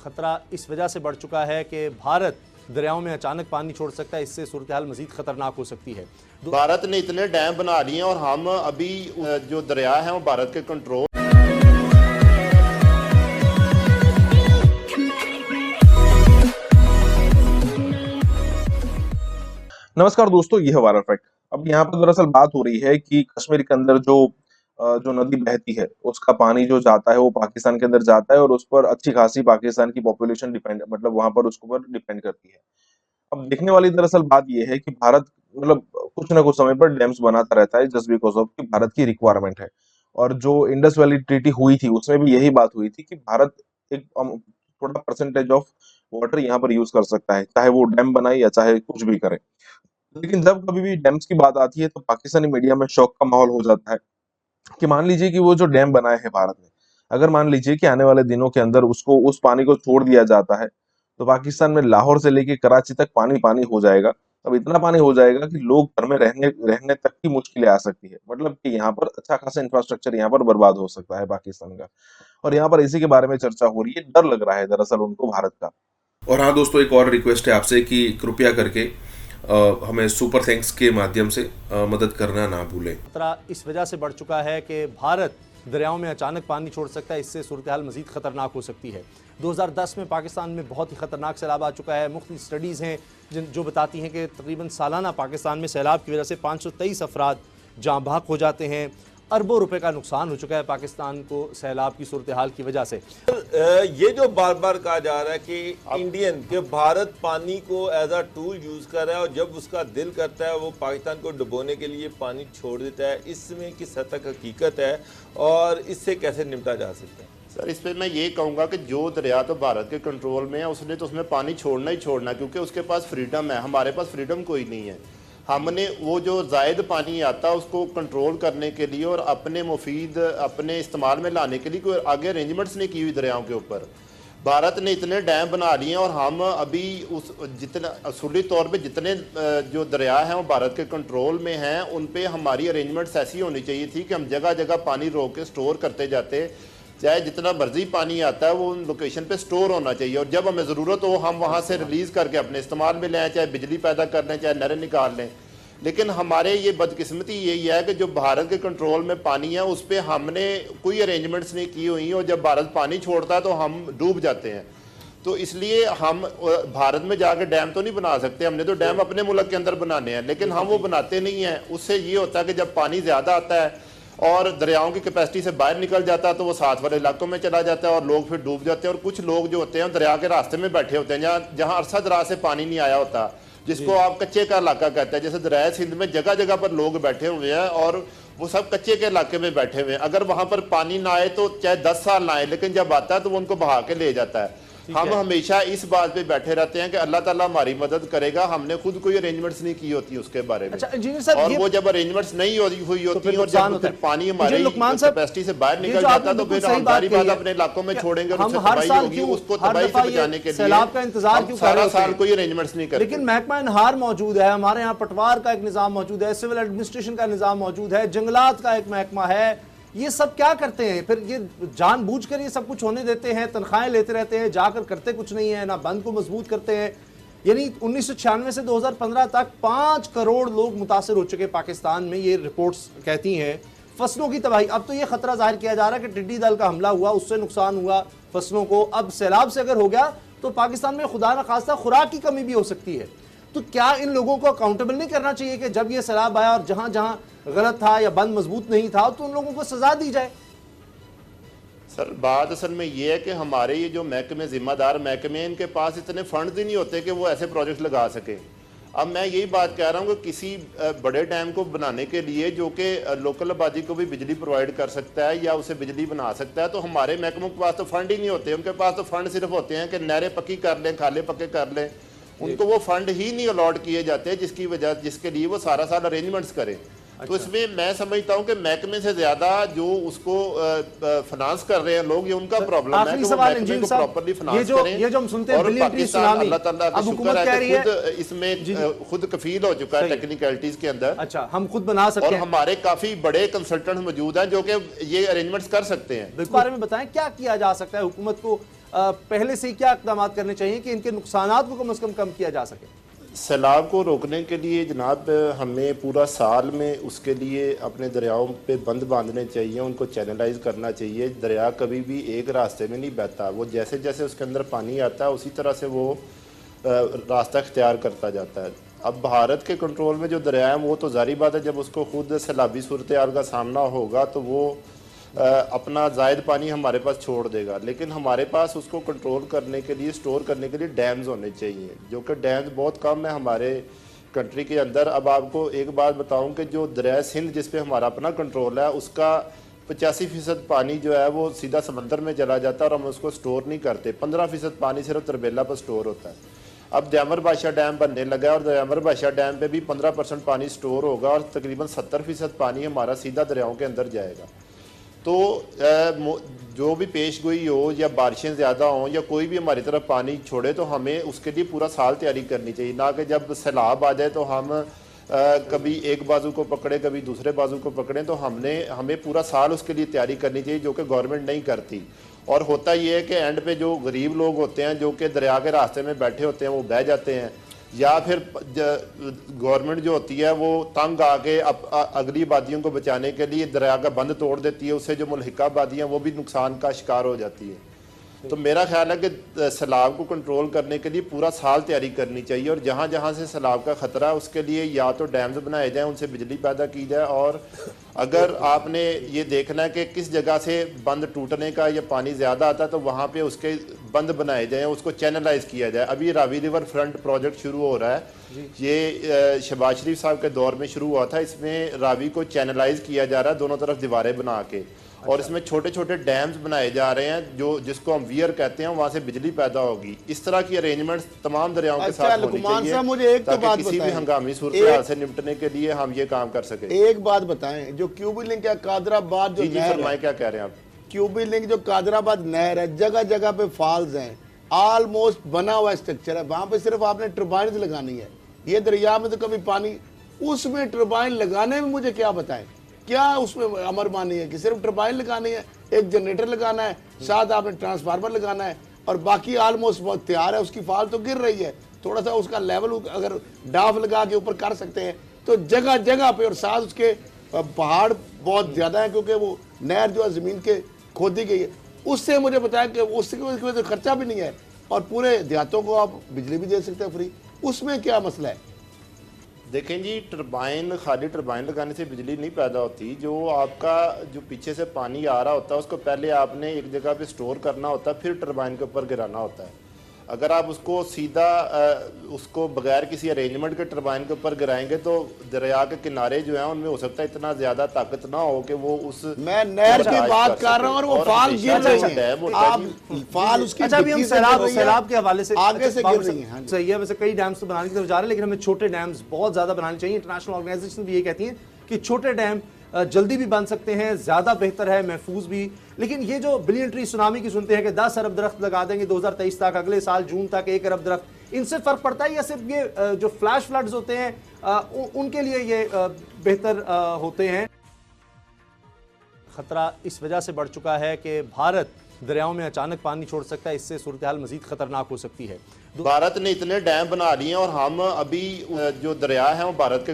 खतरा इस वजह से बढ़ चुका है कि भारत दरियाओं में अचानक पानी छोड़ सकता है। इससे सूरत हाल मजीद खतरनाक हो सकती है। भारत ने इतने डैम बना लिए हैं और हम अभी जो दरिया है वो भारत के कंट्रोल। नमस्कार दोस्तों, ये है वायरल फैक्ट। अब यहाँ पर दरअसल बात हो रही है कि कश्मीर के अंदर जो नदी बहती है उसका पानी जो जाता है वो पाकिस्तान के अंदर जाता है और उस पर अच्छी खासी पाकिस्तान की पॉपुलेशन डिपेंड वहां पर उसके ऊपर डिपेंड करती है। अब देखने वाली दरअसल बात ये है कि भारत कुछ ना कुछ समय पर डैम्स बनाता रहता है जस्ट बिकॉज ऑफ कि भारत की रिक्वायरमेंट है। और जो इंडस वैली ट्रीटी हुई थी उसमें भी यही बात हुई थी कि भारत एक थोड़ा परसेंटेज ऑफ वाटर यहाँ पर यूज कर सकता है, चाहे वो डैम बनाए या चाहे कुछ भी करे। लेकिन जब कभी भी डैम्स की बात आती है तो पाकिस्तानी मीडिया में शौक का माहौल हो जाता है कि मान लीजिए कि वो जो डैम बनाए हैं भारत ने, अगर मान लीजिए कि आने वाले दिनों के अंदर उसको उस पानी को छोड़ दिया जाता है तो पाकिस्तान में लाहौर से लेके कराची तक पानी पानी हो जाएगा। अब इतना पानी हो जाएगा कि लोग घर में रहने रहने तक की मुश्किलें आ सकती है। मतलब कि यहाँ पर अच्छा खासा इंफ्रास्ट्रक्चर यहाँ पर बर्बाद हो सकता है पाकिस्तान का। और यहाँ पर इसी के बारे में चर्चा हो रही है, डर लग रहा है दरअसल उनको भारत का। और हाँ दोस्तों, एक और रिक्वेस्ट है आपसे कि कृपया करके हमें सुपर थैंक्स के माध्यम से मदद करना ना भूलें। खतरा इस वजह से बढ़ चुका है कि भारत दरियाओं में अचानक पानी छोड़ सकता है। इससे सूरत हाल मजीद खतरनाक हो सकती है। 2010 में पाकिस्तान में बहुत ही खतरनाक सैलाब आ चुका है। मुख्तलिफ स्टडीज़ हैं जो बताती हैं कि तकरीबन सालाना पाकिस्तान में सैलाब की वजह से 523 अफराद जाँ बहक हो जाते हैं। अरबों रुपए का नुकसान हो चुका है पाकिस्तान को सैलाब की सूरत हाल की वजह से। ये जो बार बार कहा जा रहा है कि भारत पानी को एज अ टूल यूज कर रहा है और जब उसका दिल करता है वो पाकिस्तान को डुबोने के लिए पानी छोड़ देता है, इसमें किस हद तक हकीकत है और इससे कैसे निपटा जा सकता है? सर, इस पर मैं ये कहूँगा कि जो दरिया तो भारत के कंट्रोल में है उसने तो उसमें पानी छोड़ना ही छोड़ना, क्योंकि उसके पास फ्रीडम है। हमारे पास फ्रीडम कोई नहीं है। हमने वो जो जायद पानी आता है उसको कंट्रोल करने के लिए और अपने मुफीद अपने इस्तेमाल में लाने के लिए कोई आगे अरेंजमेंट्स नहीं की हुई दरियाओं के ऊपर। भारत ने इतने डैम बना लिए हैं और हम अभी उस जितने असूली तौर पे जितने जो दरिया हैं वो भारत के कंट्रोल में हैं, उन पे हमारी अरेंजमेंट्स ऐसी होनी चाहिए थी कि हम जगह जगह पानी रोक के स्टोर करते जाते। चाहे जितना मर्जी पानी आता है वो उन लोकेशन पे स्टोर होना चाहिए और जब हमें ज़रूरत हो हम वहाँ से रिलीज़ करके अपने इस्तेमाल में लें, चाहे बिजली पैदा कर लें, चाहे नहरें निकाल लें। लेकिन हमारे ये बदकिस्मती यही है कि जो भारत के कंट्रोल में पानी है उस पर हमने कोई अरेंजमेंट्स नहीं की हुई और जब भारत पानी छोड़ता है तो हम डूब जाते हैं। तो इसलिए हम भारत में जाकर डैम तो नहीं बना सकते, हमने तो डैम अपने मुल्क के अंदर बनाने हैं, लेकिन हम वो बनाते नहीं हैं। उससे ये होता है कि जब पानी ज़्यादा आता है और दरियाओं की कैपेसिटी से बाहर निकल जाता है तो वो साथ वाले इलाकों में चला जाता है और लोग फिर डूब जाते हैं। और कुछ लोग जो होते हैं दरिया के रास्ते में बैठे होते हैं जहाँ अरसा दराज से पानी नहीं आया होता, जिसको आप कच्चे का इलाका कहते हैं। जैसे दरिया सिंध में जगह जगह पर लोग बैठे हुए हैं और वो सब कच्चे के इलाके में बैठे हुए हैं। अगर वहां पर पानी ना आए तो चाहे 10 साल ना आए, लेकिन जब आता है तो वो उनको बहा के ले जाता है। हम हमेशा इस बात पे बैठे रहते हैं कि अल्लाह ताला हमारी मदद करेगा। हमने खुद कोई अरेंजमेंट्स नहीं की होती उसके बारे में। अच्छा, इंजीनियर साहब, और वो जब अरेंजमेंट्स नहीं हुई होती है और जब फिर पानी हमारे कैपेसिटी से बाहर निकल जाता है तो फिर हम सारी बात अपने इलाकों में छोड़ेंगे और उससे तबाही होगी। उसको तबाही से बचाने के लिए सैलाब का इंतजार क्यों सारा साल कोई अरेंजमेंट्स नहीं करते। लेकिन महकमा नहार मौजूद है, हमारे यहाँ पटवार का एक निजाम मौजूद है, सिविल एडमिनिस्ट्रेशन का निजाम मौजूद है, जंगलात का एक महकमा है। ये सब क्या करते हैं? फिर ये जानबूझकर ये सब कुछ होने देते हैं, तनख्वाहें लेते रहते हैं, जाकर करते कुछ नहीं है, ना बंद को मजबूत करते हैं। यानी 1996 से 2015 तक 5 करोड़ लोग मुतासर हो चुके पाकिस्तान में, ये रिपोर्ट्स कहती हैं। फसलों की तबाही, अब तो ये खतरा जाहिर किया जा रहा है कि टिड्डी दल का हमला हुआ, उससे नुकसान हुआ फसलों को। अब सैलाब से अगर हो गया तो पाकिस्तान में खुदा न खास्ता खुराक की कमी भी हो सकती है। तो क्या इन लोगों को अकाउंटेबल नहीं करना चाहिए कि जब ये सैलाब आया और जहां जहां गलत था या बंद मजबूत नहीं था तो उन लोगों को सजा दी जाए? सर, बात असल में ये है कि हमारे ये जो महकमे, जिम्मेदार महकमे, इनके पास इतने फंड ही नहीं होते कि वो ऐसे प्रोजेक्ट लगा सके। अब मैं यही बात कह रहा हूँ कि किसी बड़े डैम को बनाने के लिए जो कि लोकल आबादी को भी बिजली प्रोवाइड कर सकता है या उसे बिजली बना सकता है, तो हमारे महकमों के पास तो फंड ही नहीं होते। उनके पास तो फंड सिर्फ होते हैं कि नहरें पक्की कर लें, खाले पक्के कर लें। उनको वो फंड ही नहीं अलॉट किए जाते जिसके लिए वो सारा साल अरेंजमेंट्स करें। अच्छा। तो इसमें मैं समझता हूँ कि महकमे से ज्यादा जो उसको फाइनेंस कर रहे हैं लोग, ये उनका प्रॉब्लम है कि वो महकमे को प्रॉपर्ली फाइनेंस करें। ये जो हम सुनते हैं, और पाकिस्तान अल्लाह ताला का शुक्र है कि खुद इसमें खुद कफील हो चुका है टेक्निकलिटीज के अंदर। अच्छा, हम खुद बना सकते हैं और हमारे काफी बड़े कंसल्टेंट मौजूद हैं जो कि ये अरेंजमेंट्स कर सकते हैं। इस बारे में बताएं क्या किया जा सकता है हुकूमत को पहले से ही क्या इक़दाम करने चाहिए कि इनके नुकसानात को कम से कम किया जा सके? सैलाब को रोकने के लिए जनाब हमें पूरा साल में उसके लिए अपने दरियाओं पे बंद बांधने चाहिए, उनको चैनलाइज करना चाहिए। दरिया कभी भी एक रास्ते में नहीं बहता, वो जैसे जैसे उसके अंदर पानी आता है उसी तरह से वो रास्ता इख्तियार करता जाता है। अब भारत के कंट्रोल में जो दरिया है वो तो जारी बात है, जब उसको खुद सैलाबी सूरत हाल का सामना होगा तो वो अपना जायद पानी हमारे पास छोड़ देगा। लेकिन हमारे पास उसको कंट्रोल करने के लिए, स्टोर करने के लिए डैम्स होने चाहिए, जो कि डैम्स बहुत कम है हमारे कंट्री के अंदर। अब आपको एक बात बताऊं कि जो दरिया सिंध जिस पे हमारा अपना कंट्रोल है, उसका 85% पानी जो है वो सीधा समंदर में चला जाता है और हम उसको स्टोर नहीं करते। 15% पानी सिर्फ तरबेला पर स्टोर होता है। अब दयामर बादशाह डैम बनने लगा है और दयामर बादशाह डैम पे भी 15% पानी स्टोर होगा और तकरीबन 70% पानी हमारा सीधा दरियाओं के अंदर जाएगा। तो जो भी पेश गोई हो या बारिशें ज़्यादा हों या कोई भी हमारी तरफ पानी छोड़े तो हमें उसके लिए पूरा साल तैयारी करनी चाहिए, ना कि जब सैलाब आ जाए तो हम कभी एक बाजू को पकड़े कभी दूसरे बाजू को पकड़ें। तो हमें पूरा साल उसके लिए तैयारी करनी चाहिए, जो कि गवर्नमेंट नहीं करती। और होता ये है कि एंड पे जो गरीब लोग होते हैं जो कि दरिया के रास्ते में बैठे होते हैं वो बह जाते हैं, या फिर गवर्नमेंट जो होती है वो तंग आके अगली आबादियों को बचाने के लिए दरिया का बंद तोड़ देती है, उससे जो मुल्हिका आबादियाँ वो भी नुकसान का शिकार हो जाती है। तो मेरा ख्याल है कि सैलाब को कंट्रोल करने के लिए पूरा साल तैयारी करनी चाहिए और जहाँ जहाँ से सैलाब का ख़तरा है उसके लिए या तो डैम्स बनाए जाएँ, उनसे बिजली पैदा की जाए, और अगर आपने ये देखना है कि किस जगह से बंद टूटने का या पानी ज़्यादा आता है तो वहाँ पे उसके बंद बनाए जाएँ, उसको चैनलाइज किया जाए। अभी रावी रिवर फ्रंट प्रोजेक्ट शुरू हो रहा है, ये शहबाज शरीफ साहब के दौर में शुरू हुआ था। इसमें रावी को चैनलाइज किया जा रहा है, दोनों तरफ दीवारें बना के, और इसमें छोटे छोटे डैम्स बनाए जा रहे हैं जो जिसको हम वियर कहते हैं, वहां से बिजली पैदा होगी। इस तरह की अरेंजमेंट्स तमाम दरियाओं के साथ होनी चाहिए, मुझे एक तो बात किसी भी हंगामी सूरत हाल से निपटने के लिए हम ये काम कर सके। एक बात बताएं, जो क्यूबी लिंक है कादराबाद, जो फरमाएं क्या कह रहे हैं आप? क्यूबी लिंक जो कादराबाद नहर है, जगह जगह पे फॉल्स हैं, ऑलमोस्ट बना हुआ स्ट्रक्चर है, वहां पे सिर्फ आपने टर्बाइन लगानी है। ये दरिया में तो कभी पानी, उसमें टर्बाइन लगाने में मुझे क्या बताएं, क्या उसमें अमर मानी है कि सिर्फ टर्बाइन लगानी है, एक जनरेटर लगाना है, साथ आपने ट्रांसफार्मर लगाना है, और बाकी ऑलमोस्ट बहुत तैयार है। उसकी फाल तो गिर रही है, थोड़ा सा उसका लेवल अगर डाफ लगा के ऊपर कर सकते हैं तो जगह जगह पे, और साथ उसके पहाड़ बहुत ज्यादा है क्योंकि वो नहर जो है जमीन के खोदी गई है। उससे मुझे बताया कि उसकी वजह से खर्चा भी नहीं है और पूरे देहातों को आप बिजली भी दे सकते हैं फ्री। उसमें क्या मसला है? देखें जी, टरबाइन, खाली टरबाइन लगाने से बिजली नहीं पैदा होती। जो आपका जो पीछे से पानी आ रहा होता है उसको पहले आपने एक जगह पे स्टोर करना होता है, फिर टरबाइन के ऊपर गिराना होता है। अगर आप उसको सीधा उसको बगैर किसी अरेंजमेंट के टरबाइन के ऊपर गिराएंगे तो दरिया के किनारे जो है उनमें हो सकता है इतना ज्यादा ताकत ना हो कि वो उस, मैं नहर की बात कर रहा हूँ और वो फाल गिर रही है, आप फाल उसकी अच्छा, अभी हम सैलाब के हवाले से आगे से गिर रही है। सही है, वैसे कई डैम्स तो बनाने की तरफ जा रहे हैं, लेकिन हमें छोटे डैम्स बहुत ज्यादा बनाने चाहिए। इंटरनेशनल ऑर्गेनाइजेशन भी ये कहती हैं कि छोटे डैम जल्दी भी बन सकते हैं, ज्यादा बेहतर है, महफूज भी। लेकिन ये जो बिलियन ट्री सुनामी की सुनते हैं कि 10 अरब दरख्त लगा देंगे 2023 तक, अगले साल जून तक 1 अरब दरख्त, इनसे फर्क पड़ता है या सिर्फ ये जो फ्लैश फ्लड्स होते हैं उनके लिए ये बेहतर होते हैं? खतरा इस वजह से बढ़ चुका है कि भारत दरियाओं में अचानक पानी छोड़ सकता है, इससे सूरत हाल मजीद खतरनाक हो सकती है। भारत ने इतने डैम बना लिए हैं और हम अभी जो दरिया है वो भारत के